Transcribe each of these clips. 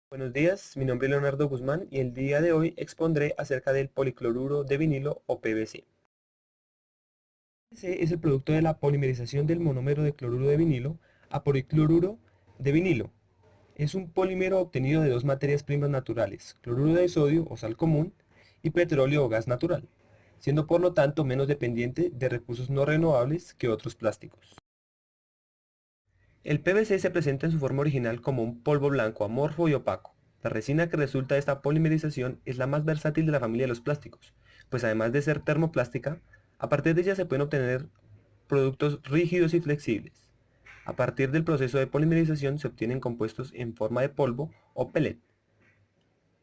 Buenos días, mi nombre es Leonardo Guzmán y el día de hoy expondré acerca del policloruro de vinilo o PVC. PVC es el producto de la polimerización del monómero de cloruro de vinilo a policloruro de vinilo. Es un polímero obtenido de dos materias primas naturales, cloruro de sodio o sal común y petróleo o gas natural, siendo por lo tanto menos dependiente de recursos no renovables que otros plásticos. El PVC se presenta en su forma original como un polvo blanco amorfo y opaco. La resina que resulta de esta polimerización es la más versátil de la familia de los plásticos, pues además de ser termoplástica, a partir de ella se pueden obtener productos rígidos y flexibles. A partir del proceso de polimerización se obtienen compuestos en forma de polvo o pellet,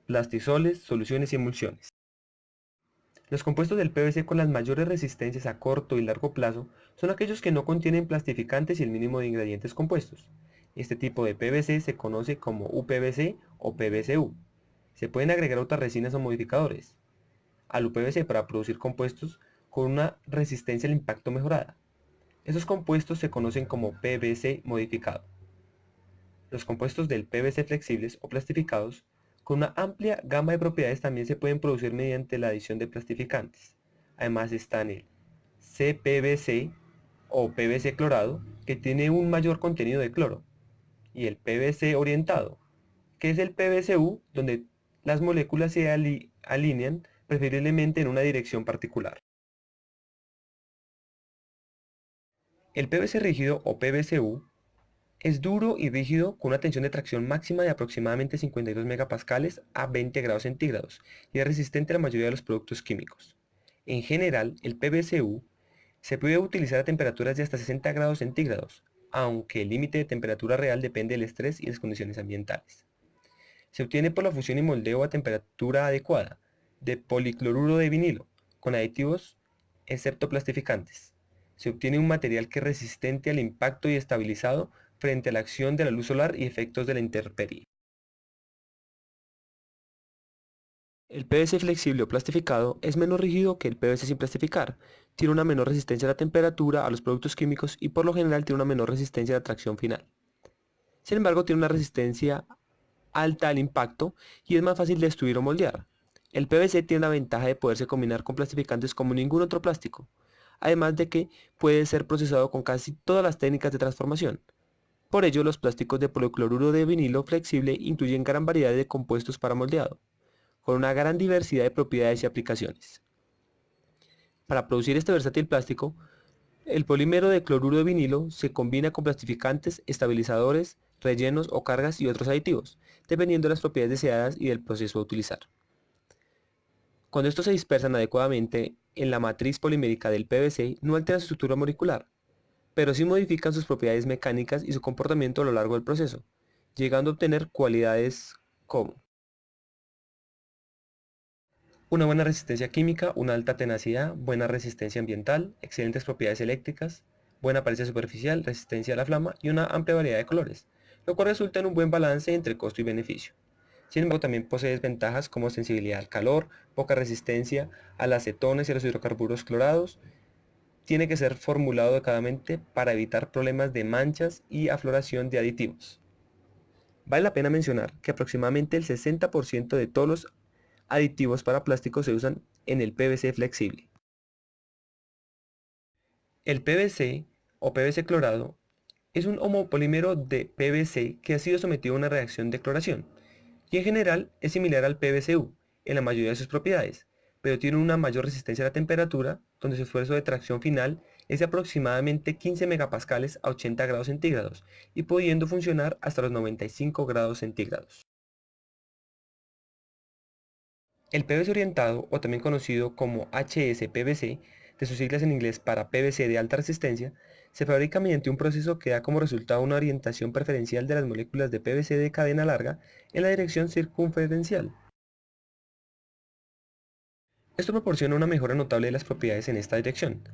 plastisoles, soluciones y emulsiones. Los compuestos del PVC con las mayores resistencias a corto y largo plazo son aquellos que no contienen plastificantes y el mínimo de ingredientes compuestos. Este tipo de PVC se conoce como UPVC o PVCU. Se pueden agregar otras resinas o modificadores al UPVC para producir compuestos con una resistencia al impacto mejorada. Esos compuestos se conocen como PVC modificado. Los compuestos del PVC flexibles o plastificados con una amplia gama de propiedades también se pueden producir mediante la adición de plastificantes. Además están el CPVC o PVC clorado, que tiene un mayor contenido de cloro, y el PVC orientado, que es el PVCU, donde las moléculas se alinean preferiblemente en una dirección particular. El PVC rígido o PVCU es duro y rígido con una tensión de tracción máxima de aproximadamente 52 megapascales a 20 grados centígrados y es resistente a la mayoría de los productos químicos. En general, el PVCU se puede utilizar a temperaturas de hasta 60 grados centígrados, aunque el límite de temperatura real depende del estrés y las condiciones ambientales. Se obtiene por la fusión y moldeo a temperatura adecuada de policloruro de vinilo, con aditivos excepto plastificantes. Se obtiene un material que es resistente al impacto y estabilizado frente a la acción de la luz solar y efectos de la intemperie. El PVC flexible o plastificado es menos rígido que el PVC sin plastificar, tiene una menor resistencia a la temperatura, a los productos químicos y por lo general tiene una menor resistencia a la tracción final. Sin embargo, tiene una resistencia alta al impacto y es más fácil de destruir o moldear. El PVC tiene la ventaja de poderse combinar con plastificantes como ningún otro plástico, además de que puede ser procesado con casi todas las técnicas de transformación. Por ello, los plásticos de policloruro de vinilo flexible incluyen gran variedad de compuestos para moldeado, con una gran diversidad de propiedades y aplicaciones. Para producir este versátil plástico, el polímero de cloruro de vinilo se combina con plastificantes, estabilizadores, rellenos o cargas y otros aditivos, dependiendo de las propiedades deseadas y del proceso a utilizar. Cuando estos se dispersan adecuadamente en la matriz polimérica del PVC, no alteran su estructura molecular, pero sí modifican sus propiedades mecánicas y su comportamiento a lo largo del proceso, llegando a obtener cualidades como una buena resistencia química, una alta tenacidad, buena resistencia ambiental, excelentes propiedades eléctricas, buena apariencia superficial, resistencia a la flama y una amplia variedad de colores, lo cual resulta en un buen balance entre costo y beneficio. Sin embargo, también posee desventajas como sensibilidad al calor, poca resistencia a las cetonas y a los hidrocarburos clorados. Tiene que ser formulado adecuadamente para evitar problemas de manchas y afloración de aditivos. Vale la pena mencionar que aproximadamente el 60% de todos los aditivos para plásticos se usan en el PVC flexible. El PVC o PVC clorado es un homopolímero de PVC que ha sido sometido a una reacción de cloración y en general es similar al PVCU en la mayoría de sus propiedades, pero tiene una mayor resistencia a la temperatura, donde su esfuerzo de tracción final es de aproximadamente 15 megapascales a 80 grados centígrados y pudiendo funcionar hasta los 95 grados centígrados. El PVC orientado, o también conocido como HSPVC, de sus siglas en inglés para PVC de alta resistencia, se fabrica mediante un proceso que da como resultado una orientación preferencial de las moléculas de PVC de cadena larga en la dirección circunferencial. Esto proporciona una mejora notable de las propiedades en esta dirección,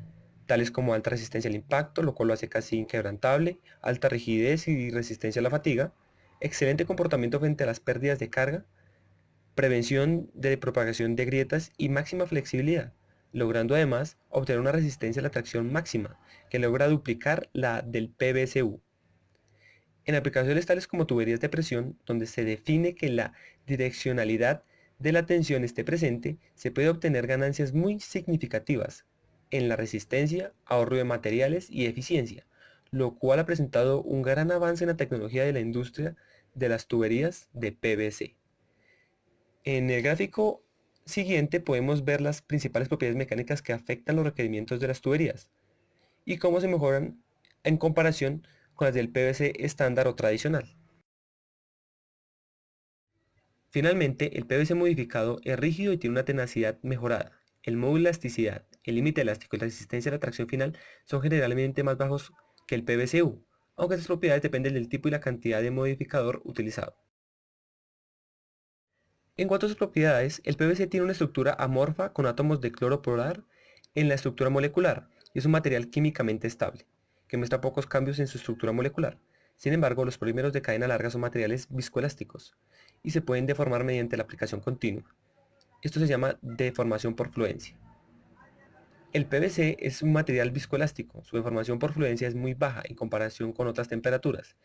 tales como alta resistencia al impacto, lo cual lo hace casi inquebrantable, alta rigidez y resistencia a la fatiga, excelente comportamiento frente a las pérdidas de carga, prevención de propagación de grietas y máxima flexibilidad, logrando además obtener una resistencia a la tracción máxima, que logra duplicar la del PVCU. En aplicaciones tales como tuberías de presión, donde se define que la direccionalidad de la tensión esté presente, se puede obtener ganancias muy significativas en la resistencia, ahorro de materiales y eficiencia, lo cual ha presentado un gran avance en la tecnología de la industria de las tuberías de PVC. En el gráfico siguiente podemos ver las principales propiedades mecánicas que afectan los requerimientos de las tuberías y cómo se mejoran en comparación con las del PVC estándar o tradicional. Finalmente, el PVC modificado es rígido y tiene una tenacidad mejorada. El módulo de elasticidad, el límite elástico y la resistencia a la tracción final son generalmente más bajos que el PVC-U, aunque estas propiedades dependen del tipo y la cantidad de modificador utilizado. En cuanto a sus propiedades, el PVC tiene una estructura amorfa con átomos de cloro polar en la estructura molecular y es un material químicamente estable, que muestra pocos cambios en su estructura molecular. Sin embargo, los polímeros de cadena larga son materiales viscoelásticos y se pueden deformar mediante la aplicación continua. Esto se llama deformación por fluencia. El PVC es un material viscoelástico, su deformación por fluencia es muy baja en comparación con otras temperaturas.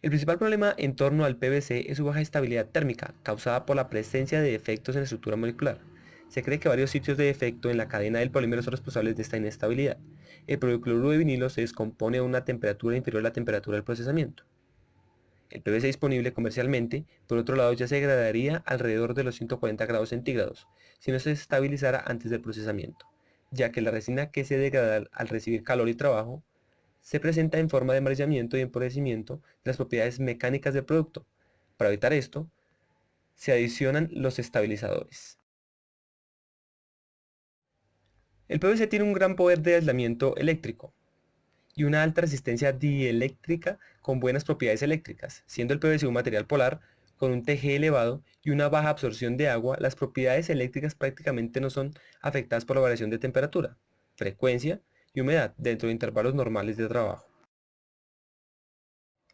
El principal problema en torno al PVC es su baja estabilidad térmica, causada por la presencia de defectos en la estructura molecular. Se cree que varios sitios de defecto en la cadena del polímero son responsables de esta inestabilidad. El procloruro de vinilo se descompone a una temperatura inferior a la temperatura del procesamiento. El PVC disponible comercialmente, por otro lado, ya se degradaría alrededor de los 140 grados centígrados, si no se estabilizara antes del procesamiento, ya que la resina que se degrada al recibir calor y trabajo se presenta en forma de amarillamiento y empobrecimiento de las propiedades mecánicas del producto. Para evitar esto, se adicionan los estabilizadores. El PVC tiene un gran poder de aislamiento eléctrico y una alta resistencia dieléctrica con buenas propiedades eléctricas, siendo el PVC un material polar con un TG elevado y una baja absorción de agua. Las propiedades eléctricas prácticamente no son afectadas por la variación de temperatura, frecuencia y humedad dentro de intervalos normales de trabajo.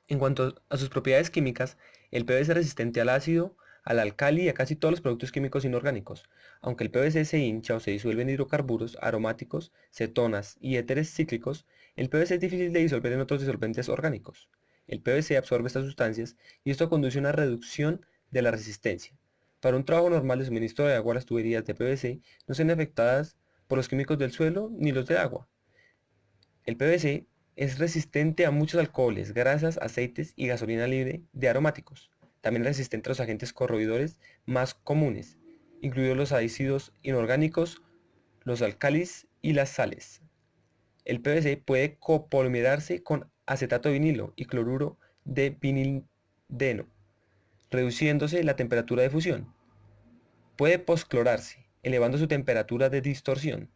En cuanto a sus propiedades químicas, el PVC es resistente al ácido, al alcali y a casi todos los productos químicos inorgánicos. Aunque el PVC se hincha o se disuelve en hidrocarburos aromáticos, cetonas y éteres cíclicos, el PVC es difícil de disolver en otros disolventes orgánicos. El PVC absorbe estas sustancias y esto conduce a una reducción de la resistencia. Para un trabajo normal de suministro de agua, las tuberías de PVC no son afectadas por los químicos del suelo ni los del agua. El PVC es resistente a muchos alcoholes, grasas, aceites y gasolina libre de aromáticos. También es resistente a los agentes corroidores más comunes, incluidos los ácidos inorgánicos, los álcalis y las sales. El PVC puede copolimerarse con acetato de vinilo y cloruro de vinildeno, reduciéndose la temperatura de fusión. Puede posclorarse, elevando su temperatura de distorsión.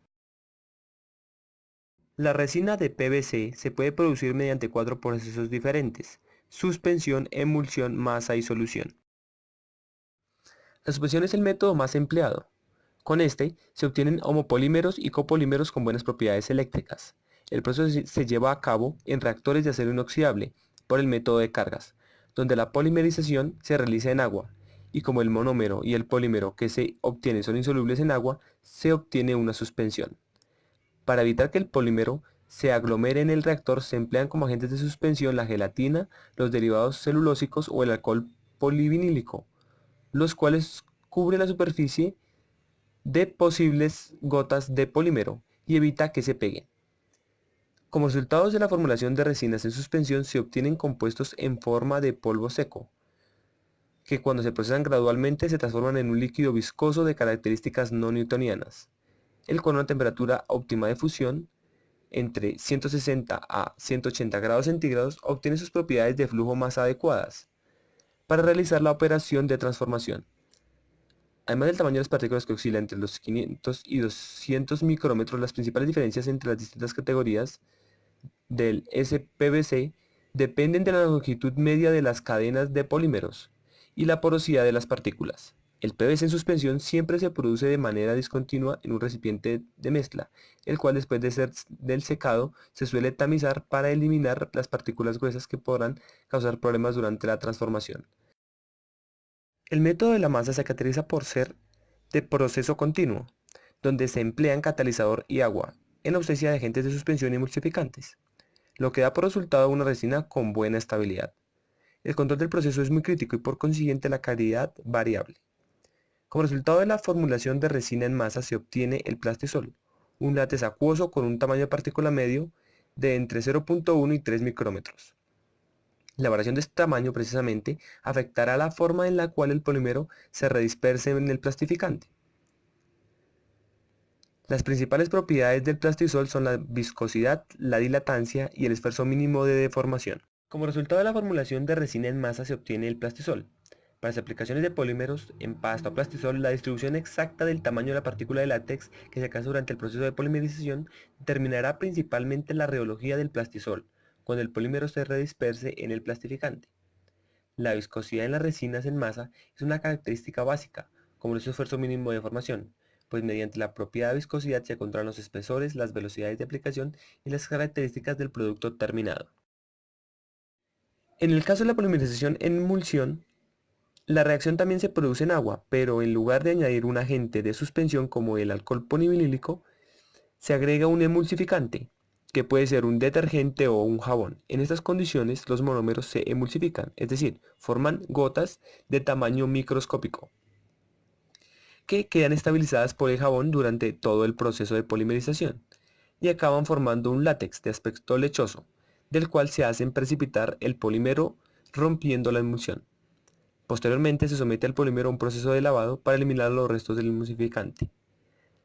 La resina de PVC se puede producir mediante 4 procesos diferentes: suspensión, emulsión, masa y solución. La suspensión es el método más empleado. Con este se obtienen homopolímeros y copolímeros con buenas propiedades eléctricas. El proceso se lleva a cabo en reactores de acero inoxidable por el método de cargas, donde la polimerización se realiza en agua, y como el monómero y el polímero que se obtiene son insolubles en agua, se obtiene una suspensión. Para evitar que el polímero se aglomere en el reactor, se emplean como agentes de suspensión la gelatina, los derivados celulósicos o el alcohol polivinílico, los cuales cubren la superficie de posibles gotas de polímero y evita que se peguen. Como resultados de la formulación de resinas en suspensión se obtienen compuestos en forma de polvo seco, que cuando se procesan gradualmente se transforman en un líquido viscoso de características no newtonianas, el con una temperatura óptima de fusión entre 160 a 180 grados centígrados obtiene sus propiedades de flujo más adecuadas para realizar la operación de transformación. Además del tamaño de las partículas que oscila entre los 500 y 200 micrómetros, las principales diferencias entre las distintas categorías del SPVC dependen de la longitud media de las cadenas de polímeros y la porosidad de las partículas. El PVC en suspensión siempre se produce de manera discontinua en un recipiente de mezcla, el cual después del secado se suele tamizar para eliminar las partículas gruesas que podrán causar problemas durante la transformación. El método de la masa se caracteriza por ser de proceso continuo, donde se emplean catalizador y agua, en ausencia de agentes de suspensión y emulsificantes, lo que da por resultado una resina con buena estabilidad. El control del proceso es muy crítico y por consiguiente la calidad variable. Como resultado de la formulación de resina en masa se obtiene el plastisol, un látex acuoso con un tamaño de partícula medio de entre 0.1 y 3 micrómetros. La variación de este tamaño precisamente afectará la forma en la cual el polímero se redisperse en el plastificante. Las principales propiedades del plastisol son la viscosidad, la dilatancia y el esfuerzo mínimo de deformación. Como resultado de la formulación de resina en masa se obtiene el plastisol. Para las aplicaciones de polímeros en pasta o plastisol, la distribución exacta del tamaño de la partícula de látex que se alcanza durante el proceso de polimerización determinará principalmente la rheología del plastisol, cuando el polímero se redisperse en el plastificante. La viscosidad en las resinas en masa es una característica básica, como el esfuerzo mínimo de deformación, pues mediante la propia viscosidad se controlan los espesores, las velocidades de aplicación y las características del producto terminado. En el caso de la polimerización en emulsión, la reacción también se produce en agua, pero en lugar de añadir un agente de suspensión como el alcohol polivinílico, se agrega un emulsificante, que puede ser un detergente o un jabón. En estas condiciones los monómeros se emulsifican, es decir, forman gotas de tamaño microscópico, que quedan estabilizadas por el jabón durante todo el proceso de polimerización, y acaban formando un látex de aspecto lechoso, del cual se hacen precipitar el polímero rompiendo la emulsión. Posteriormente se somete al polímero a un proceso de lavado para eliminar los restos del emulsificante.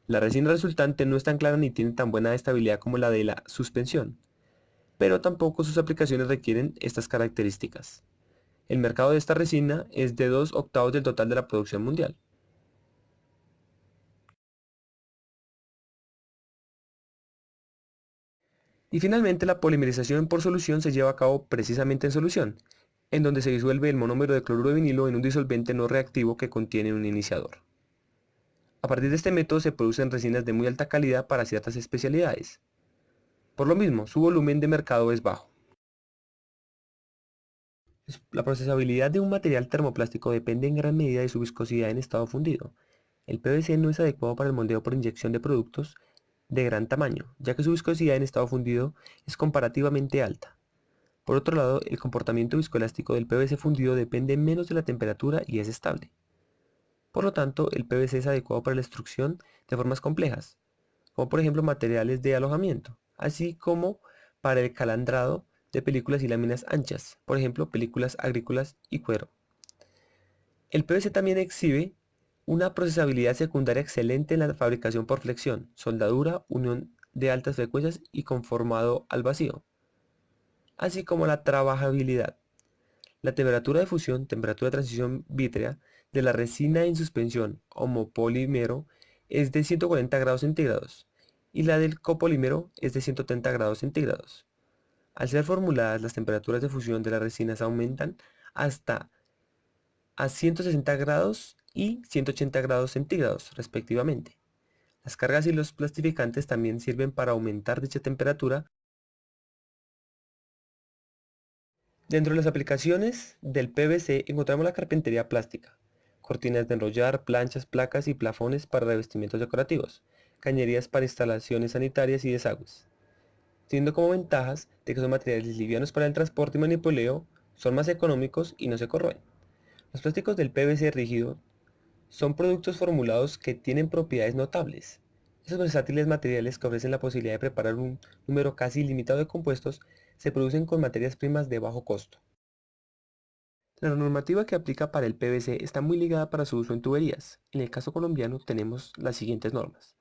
La resina resultante no es tan clara ni tiene tan buena estabilidad como la de la suspensión, pero tampoco sus aplicaciones requieren estas características. El mercado de esta resina es de 2/8 del total de la producción mundial. Y finalmente la polimerización por solución se lleva a cabo precisamente en solución, en donde se disuelve el monómero de cloruro de vinilo en un disolvente no reactivo que contiene un iniciador. A partir de este método se producen resinas de muy alta calidad para ciertas especialidades. Por lo mismo, su volumen de mercado es bajo. La procesabilidad de un material termoplástico depende en gran medida de su viscosidad en estado fundido. El PVC no es adecuado para el moldeo por inyección de productos de gran tamaño, ya que su viscosidad en estado fundido es comparativamente alta. Por otro lado, el comportamiento viscoelástico del PVC fundido depende menos de la temperatura y es estable. Por lo tanto, el PVC es adecuado para la extrusión de formas complejas, como por ejemplo materiales de alojamiento, así como para el calandrado de películas y láminas anchas, por ejemplo películas agrícolas y cuero. El PVC también exhibe una procesabilidad secundaria excelente en la fabricación por flexión, soldadura, unión de altas frecuencias y conformado al vacío, así como la trabajabilidad. La temperatura de fusión, temperatura de transición vítrea, de la resina en suspensión homopolímero es de 140 grados centígrados y la del copolímero es de 130 grados centígrados. Al ser formuladas, las temperaturas de fusión de las resinas aumentan hasta a 160 grados y 180 grados centígrados, respectivamente. Las cargas y los plastificantes también sirven para aumentar dicha temperatura. Dentro de las aplicaciones del PVC encontramos la carpintería plástica, cortinas de enrollar, planchas, placas y plafones para revestimientos decorativos, cañerías para instalaciones sanitarias y desagües, teniendo como ventajas de que son materiales livianos para el transporte y manipuleo, son más económicos y no se corroen. Los plásticos del PVC rígido son productos formulados que tienen propiedades notables. Esos versátiles materiales que ofrecen la posibilidad de preparar un número casi ilimitado de compuestos se producen con materias primas de bajo costo. La normativa que aplica para el PVC está muy ligada para su uso en tuberías. En el caso colombiano tenemos las siguientes normas.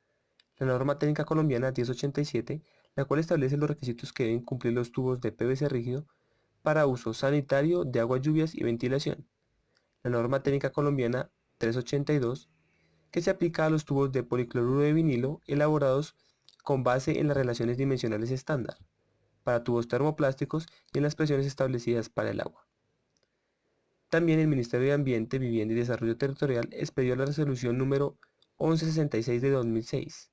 La norma técnica colombiana 1087, la cual establece los requisitos que deben cumplir los tubos de PVC rígido para uso sanitario, de agua, lluvias y ventilación. La norma técnica colombiana 382, que se aplica a los tubos de policloruro de vinilo elaborados con base en las relaciones dimensionales estándar, para tubos termoplásticos y en las presiones establecidas para el agua. También el Ministerio de Ambiente, Vivienda y Desarrollo Territorial expedió la resolución número 1166 de 2006,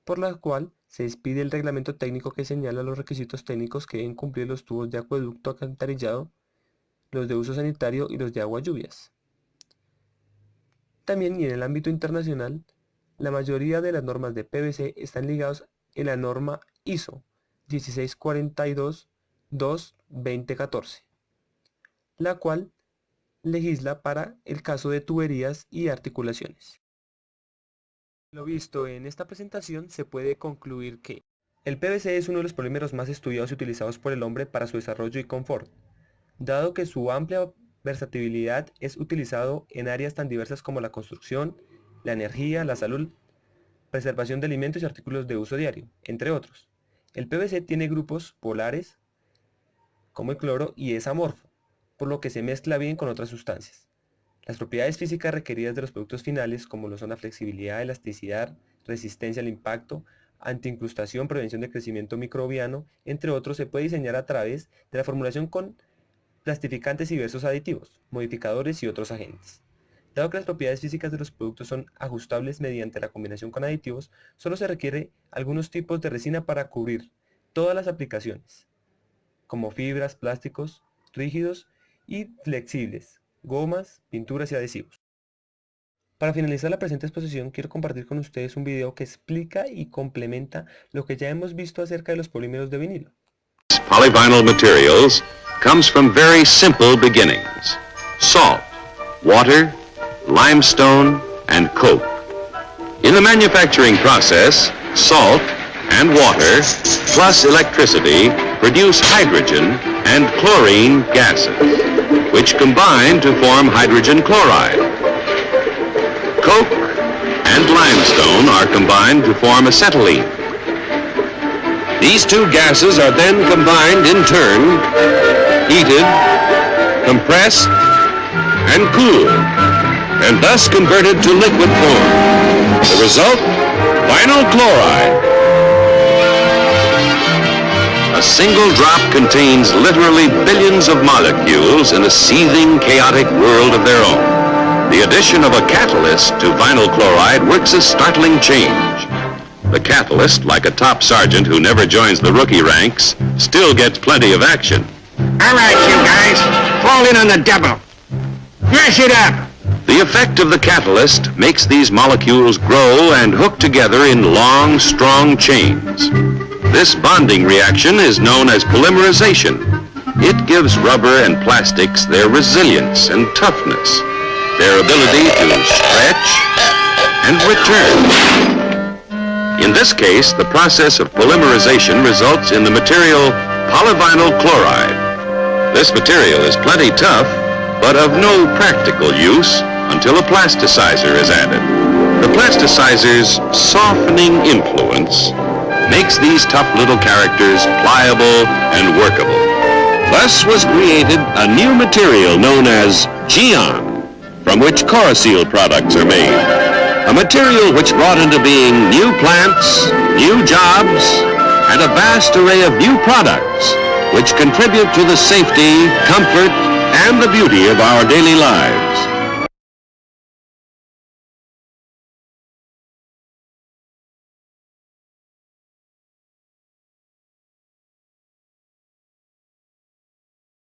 por la cual se expide el reglamento técnico que señala los requisitos técnicos que deben cumplir los tubos de acueducto alcantarillado, los de uso sanitario y los de agua lluvias. También, y en el ámbito internacional, la mayoría de las normas de PVC están ligadas en la norma ISO 16422-2014, la cual legisla para el caso de tuberías y articulaciones. Lo visto en esta presentación, se puede concluir que el PVC es uno de los polímeros más estudiados y utilizados por el hombre para su desarrollo y confort, dado que su amplia versatilidad es utilizado en áreas tan diversas como la construcción, la energía, la salud, preservación de alimentos y artículos de uso diario, entre otros. El PVC tiene grupos polares, como el cloro, y es amorfo, por lo que se mezcla bien con otras sustancias. Las propiedades físicas requeridas de los productos finales, como lo son la flexibilidad, elasticidad, resistencia al impacto, antiincrustación, prevención de crecimiento microbiano, entre otros, se puede diseñar a través de la formulación con plastificantes y diversos aditivos, modificadores y otros agentes. Dado que las propiedades físicas de los productos son ajustables mediante la combinación con aditivos, solo se requiere algunos tipos de resina para cubrir todas las aplicaciones, como fibras, plásticos, rígidos y flexibles, gomas, pinturas y adhesivos. Para finalizar la presente exposición, quiero compartir con ustedes un video que explica y complementa lo que ya hemos visto acerca de los polímeros de vinilo. Polyvinyl materials comes from very simple beginnings: salt, water, limestone, and coke. In the manufacturing process, salt and water plus electricity produce hydrogen and chlorine gases, which combine to form hydrogen chloride. Coke and limestone are combined to form acetylene. These two gases are then combined in turn, heated, compressed, and cooled, and thus converted to liquid form. The result, vinyl chloride. A single drop contains literally billions of molecules in a seething, chaotic world of their own. The addition of a catalyst to vinyl chloride works a startling change. The catalyst, like a top sergeant who never joins the rookie ranks, still gets plenty of action. All right, you guys, fall in on the double. Mash it up. The effect of the catalyst makes these molecules grow and hook together in long, strong chains. This bonding reaction is known as polymerization. It gives rubber and plastics their resilience and toughness, their ability to stretch and return. In this case, the process of polymerization results in the material polyvinyl chloride. This material is plenty tough, but of no practical use until a plasticizer is added. The plasticizer's softening influence makes these tough little characters pliable and workable. Thus was created a new material known as Geon, from which Corosil products are made. A material which brought into being new plants, new jobs, and a vast array of new products which contribute to the safety, comfort, and the beauty of our daily lives.